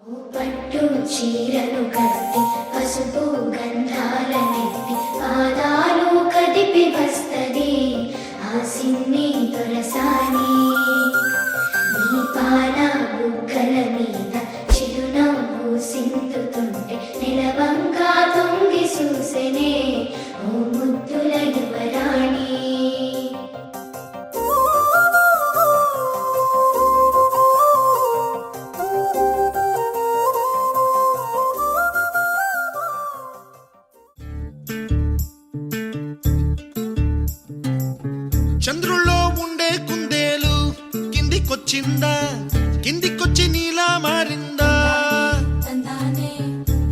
పట్టు చీరలు కట్టి పసుపు గంధాలనెత్తి పాదాలు కదిపి వస్తది ఆ సిన్ని దొరసాని నీ పాల బుగ్గల మీద చిరునవ్వు సింతుతుంటే నిలవంగా తొంగి చూసెనే ఓ ముద్దుల యువరాణి. చంద్రుల్లో ఉండే కుందేలు కిందికొచ్చిందా, కిందికొచ్చి నీలా మారిందా?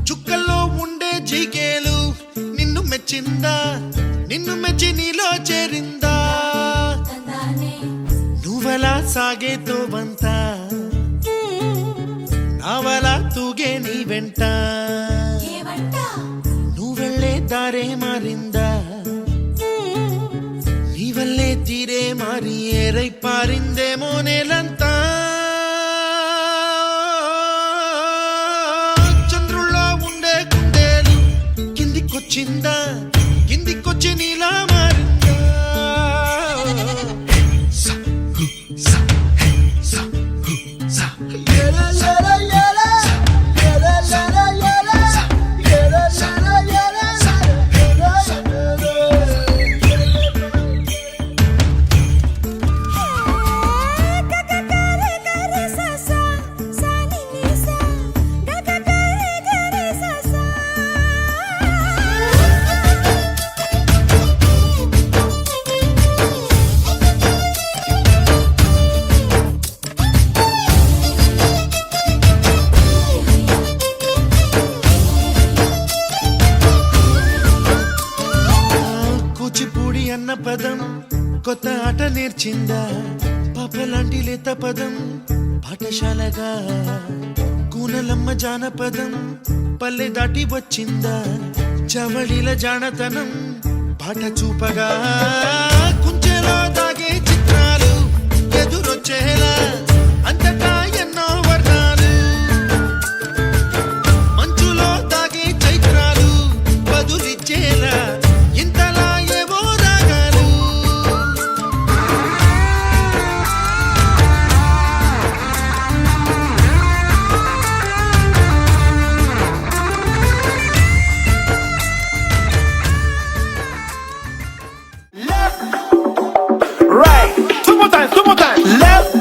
చుక్కల్లో ఉండే జీకేలు నిన్ను మెచ్చిందా, నిన్ను మెచ్చి నీలో చేరిందా? నువ్వలా సాగే తోవంత నావలా తూగే నీ వెంట, నువ్వెళ్ళే దారే మారిందా, నీవల్లే తీరే మారి ఏరై పారిందేమో నేలంతా. చంద్రుల్లో ఉండే కుందేలు కిందికొచ్చిందా, కిందికొచ్చి నీలా మారిందా? సా హు సా హే సా హు సా ఏలా ఏలా ఏలా ఏలా ఏలా ఏలా ఏలా ఏలా కూచిపూడి అన్న పదం కొత్త ఆట నేర్చిందా, పాపలాంటి లేత పదం పాఠశాలగా, కూనలమ్మ జానపదం పల్లె దాటి వచ్చిందా, చవళిల జానతనం పాట చూపగా, కుంచెలో దాగే చిత్రాలు ఎదురొచ్చేలా అంతటా ఎన్నో వర్ణాలు, మంచులో దాగే చైత్రాలు బదులిచ్చేలా ఇంతలా ఏవో రాగాలు. Right, two more times, left,